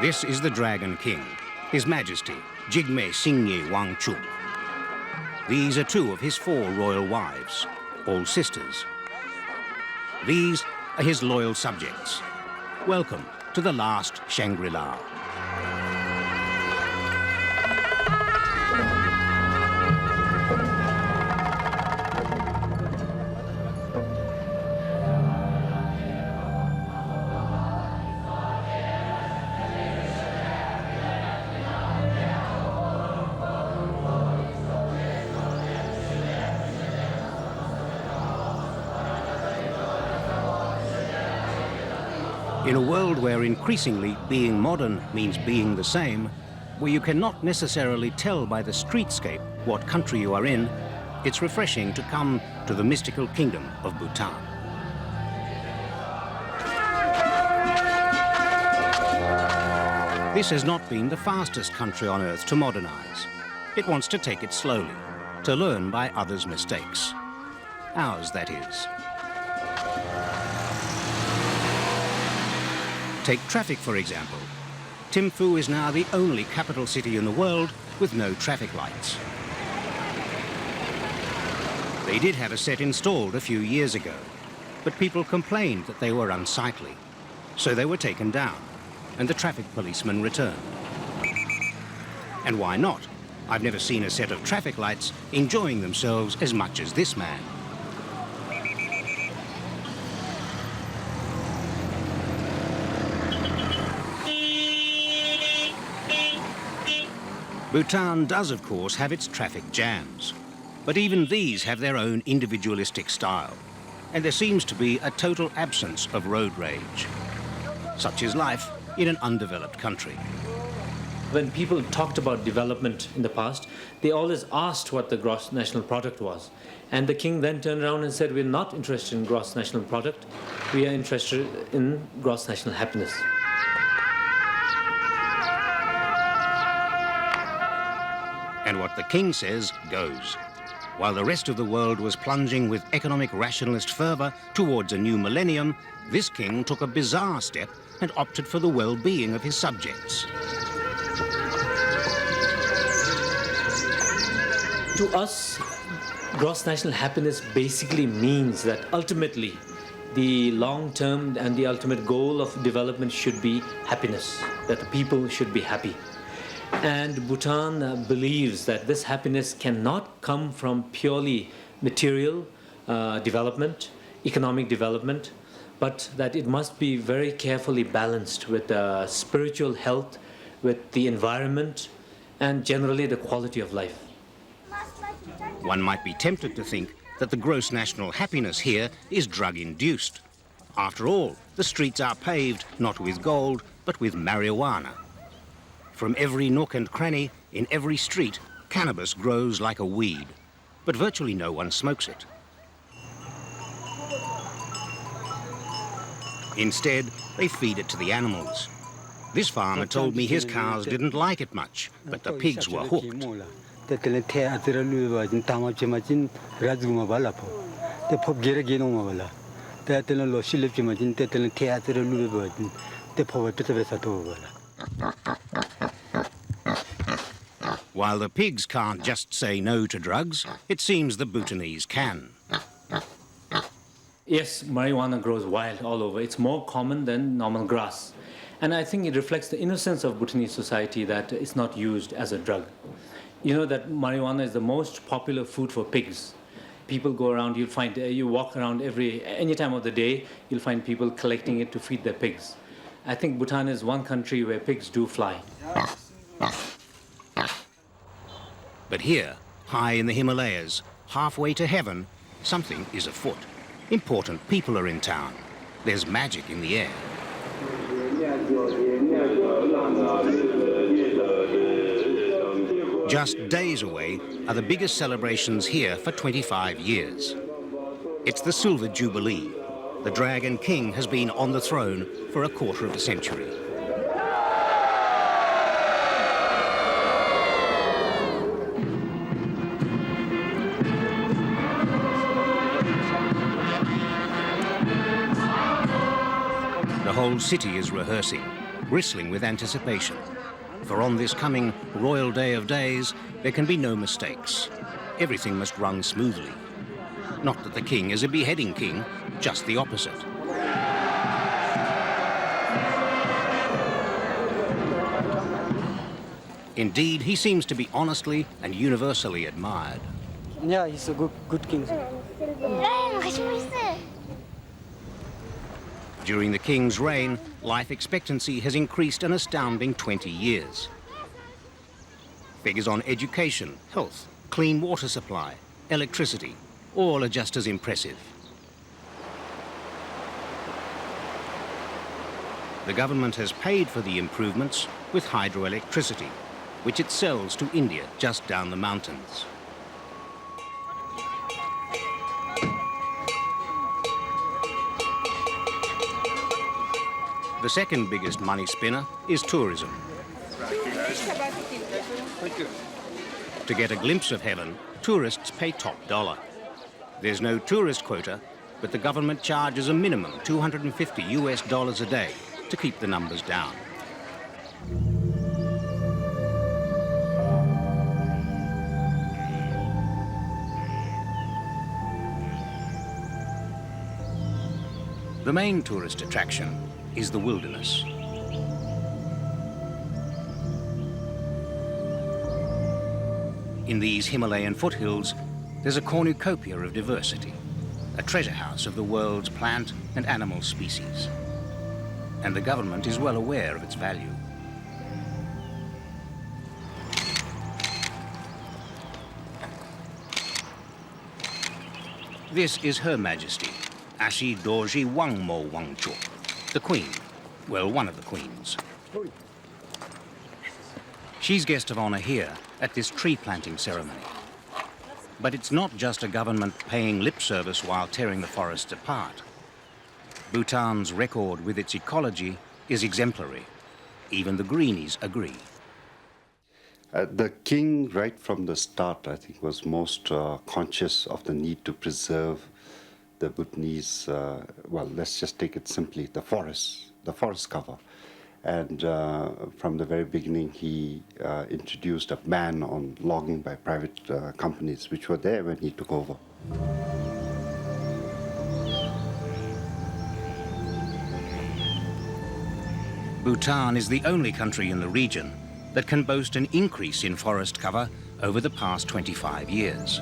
This is the Dragon King, His Majesty, Jigme Singye Wangchuk. These are two of his 4 royal wives, all sisters. These are his loyal subjects. Welcome to the last Shangri-La. In a world where increasingly being modern means being the same, where you cannot necessarily tell by the streetscape what country you are in, it's refreshing to come to the mystical kingdom of Bhutan. This has not been the fastest country on earth to modernize. It wants to take it slowly, to learn by others' mistakes. Ours, that is. Take traffic, for example. Thimphu is now the only capital city in the world with no traffic lights. They did have a set installed a few years ago, but people complained that they were unsightly. So they were taken down, and the traffic policeman returned. And why not? I've never seen a set of traffic lights enjoying themselves as much as this man. Bhutan does, of course, have its traffic jams, but even these have their own individualistic style, and there seems to be a total absence of road rage. Such is life in an undeveloped country. When people talked about development in the past, they always asked what the gross national product was. And the king then turned around and said, we're not interested in gross national product, we are interested in gross national happiness. And what the king says goes. While the rest of the world was plunging with economic rationalist fervour towards a new millennium, this king took a bizarre step and opted for the well-being of his subjects. To us, gross national happiness basically means that ultimately the long-term and the ultimate goal of development should be happiness, that the people should be happy. And Bhutan believes that this happiness cannot come from purely material development, economic development, but that it must be very carefully balanced with spiritual health, with the environment, and generally the quality of life. One might be tempted to think that the gross national happiness here is drug-induced. After all, the streets are paved not with gold, but with marijuana. From every nook and cranny, in every street, cannabis grows like a weed, but virtually no one smokes it. Instead, they feed it to the animals. This farmer told me his cows didn't like it much, but the pigs were hooked. While the pigs can't just say no to drugs, it seems the Bhutanese can. Yes, marijuana grows wild all over. It's more common than normal grass. And I think it reflects the innocence of Bhutanese society that it's not used as a drug. You know that marijuana is the most popular food for pigs. People go around, you'll find, you walk around any time of the day, you'll find people collecting it to feed their pigs. I think Bhutan is one country where pigs do fly. But here, high in the Himalayas, halfway to heaven, something is afoot. Important people are in town. There's magic in the air. Just days away are the biggest celebrations here for 25 years. It's the Silver Jubilee. The Dragon King has been on the throne for a quarter of a century. The whole city is rehearsing. bristling with anticipation. For on this coming royal day of days, there can be no mistakes. Everything must run smoothly. Not that the king is a beheading king, just the opposite. Indeed, he seems to be honestly and universally admired. Yeah, he's a good king. During the king's reign, life expectancy has increased an astounding 20 years. Figures on education, health, clean water supply, electricity, all are just as impressive. The government has paid for the improvements with hydroelectricity, which it sells to India just down the mountains. The second biggest money spinner is tourism. To get a glimpse of heaven, tourists pay top dollar. There's no tourist quota, but the government charges a minimum $250 a day to keep the numbers down. The main tourist attraction is the wilderness. In these Himalayan foothills, there's a cornucopia of diversity, a treasure house of the world's plant and animal species. And the government is well aware of its value. This is Her Majesty, Ashi Dorji Wangmo Wangchuk, the Queen, well, one of the queens. She's guest of honor here at this tree planting ceremony. But it's not just a government paying lip service while tearing the forests apart. Bhutan's record with its ecology is exemplary. Even the greenies agree. The king, right from the start, I think, was most conscious of the need to preserve the Bhutanese, well, let's just take it simply, the forest cover. And from the very beginning, he introduced a ban on logging by private companies, which were there when he took over. Bhutan is the only country in the region that can boast an increase in forest cover over the past 25 years.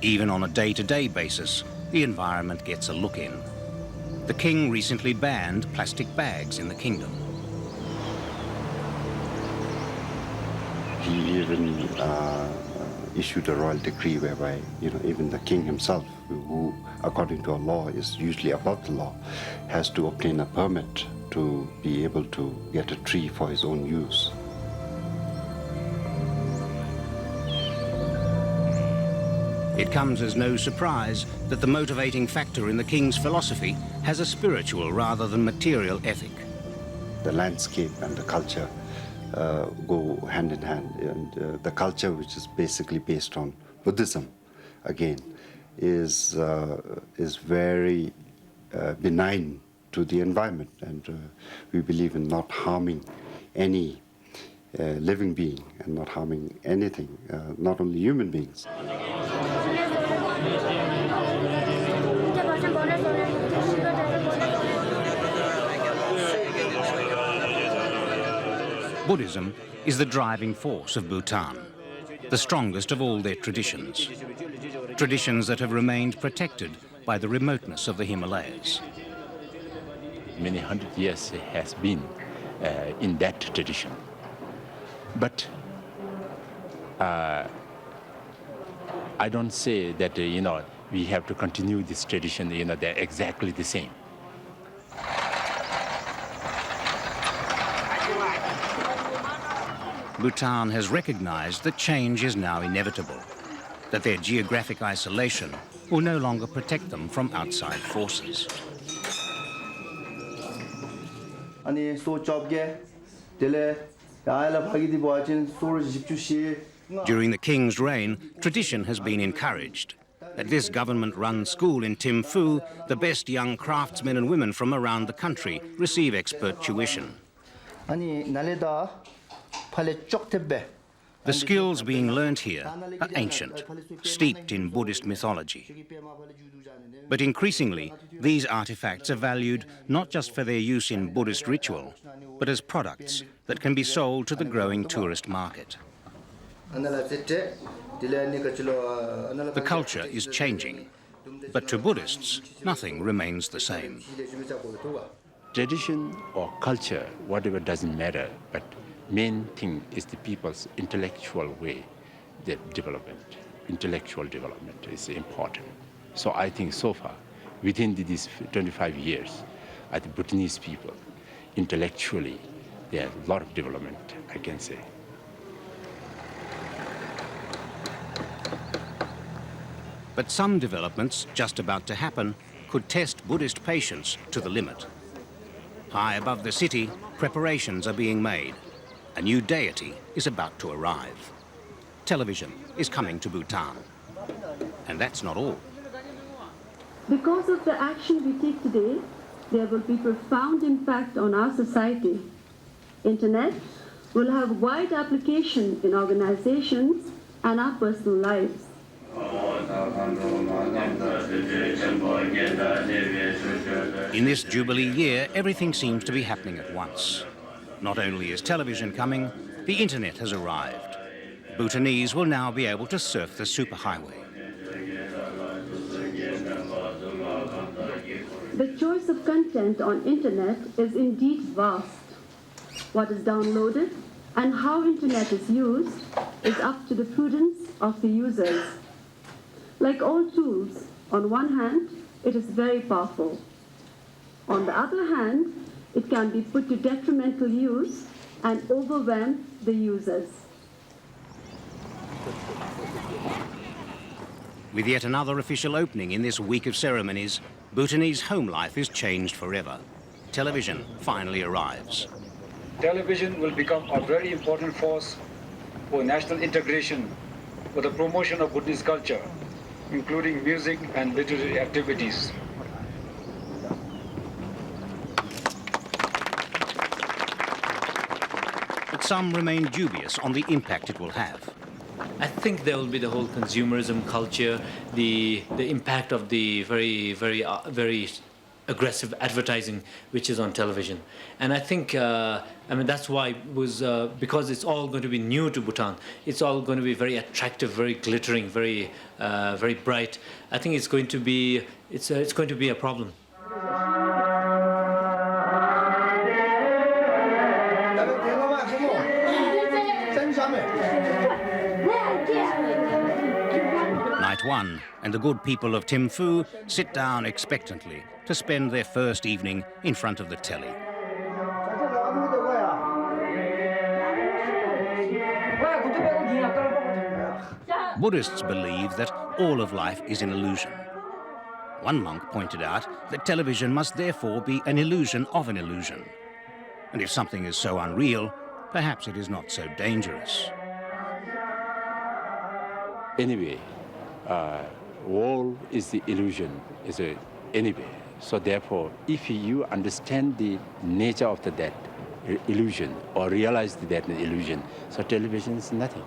Even on a day-to-day basis, the environment gets a look in. The king recently banned plastic bags in the kingdom. He even issued a royal decree whereby, even the king himself, who according to our law is usually above the law, has to obtain a permit to be able to get a tree for his own use. It comes as no surprise that the motivating factor in the king's philosophy has a spiritual rather than material ethic. The landscape and the culture go hand in hand, and the culture, which is basically based on Buddhism, again, is very benign to the environment, and we believe in not harming any living being and not harming anything, not only human beings. Buddhism is the driving force of Bhutan, the strongest of all their traditions. Traditions that have remained protected by the remoteness of the Himalayas. Many hundred years has been in that tradition. But I don't say that, we have to continue this tradition, they're exactly the same. Bhutan has recognized that change is now inevitable, that their geographic isolation will no longer protect them from outside forces. During the king's reign, tradition has been encouraged. At this government-run school in Thimphu, the best young craftsmen and women from around the country receive expert tuition. The skills being learnt here are ancient, steeped in Buddhist mythology. But increasingly, these artifacts are valued not just for their use in Buddhist ritual, but as products that can be sold to the growing tourist market. The culture is changing, but to Buddhists, nothing remains the same. Tradition or culture, whatever, doesn't matter, but main thing is the people's intellectual way, their development. Intellectual development is important. So I think so far, within these 25 years, I think Bhutanese people, intellectually, there's a lot of development, I can say. But some developments just about to happen could test Buddhist patience to the limit. High above the city, preparations are being made. A new deity is about to arrive. Television is coming to Bhutan. And that's not all. Because of the action we take today, there will be profound impact on our society. Internet will have wide application in organizations and our personal lives. In this Jubilee year, everything seems to be happening at once. Not only is television coming, the internet has arrived. Bhutanese will now be able to surf the superhighway. The choice of content on internet is indeed vast. What is downloaded and how internet is used is up to the prudence of the users. Like all tools, on one hand, it is very powerful. On the other hand, it can be put to detrimental use and overwhelm the users. With yet another official opening in this week of ceremonies, Bhutanese home life is changed forever. Television finally arrives. Television will become a very important force for national integration, for the promotion of Buddhist culture, including music and literary activities. But some remain dubious on the impact it will have. I think there will be the whole consumerism culture, the impact of the very aggressive advertising which is on television. And I think, that's why it was, because it's all going to be new to Bhutan, it's all going to be very attractive, very glittering, very bright. I think it's going to be, it's going to be a problem. Night one, and the good people of Thimphu sit down expectantly to spend their first evening in front of the telly. Buddhists believe that all of life is an illusion. One monk pointed out that television must therefore be an illusion of an illusion. And if something is so unreal, perhaps it is not so dangerous. Anyway, world is the illusion, anyway. So therefore, if you understand the nature of that illusion or realize that illusion, so television is nothing.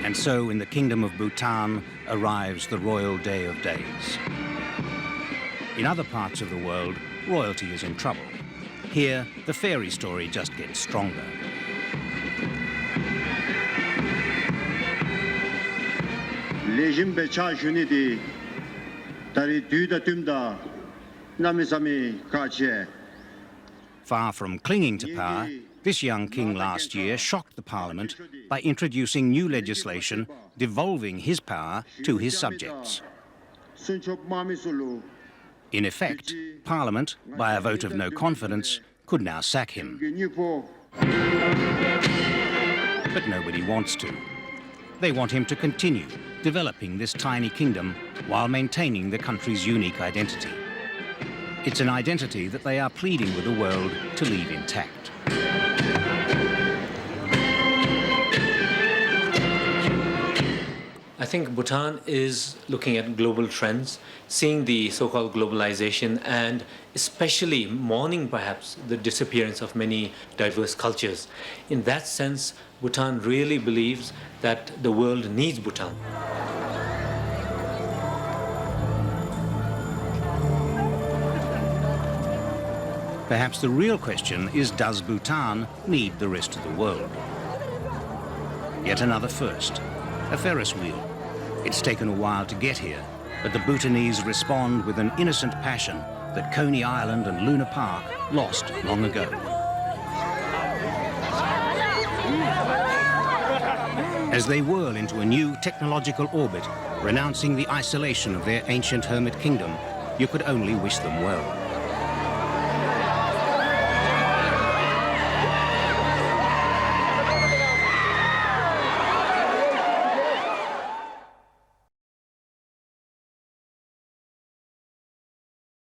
And so in the Kingdom of Bhutan arrives the royal day of days. In other parts of the world, royalty is in trouble. Here, the fairy story just gets stronger. Far from clinging to power, this young king last year shocked the parliament by introducing new legislation devolving his power to his subjects. In effect, Parliament, by a vote of no confidence, could now sack him. But nobody wants to. They want him to continue developing this tiny kingdom while maintaining the country's unique identity. It's an identity that they are pleading with the world to leave intact. I think Bhutan is looking at global trends, seeing the so-called globalization, and especially mourning perhaps the disappearance of many diverse cultures. In that sense, Bhutan really believes that the world needs Bhutan. Perhaps the real question is, does Bhutan need the rest of the world? Yet another first, a Ferris wheel. It's taken a while to get here, but the Bhutanese respond with an innocent passion that Coney Island and Luna Park lost long ago. As they whirl into a new technological orbit, renouncing the isolation of their ancient hermit kingdom, you could only wish them well.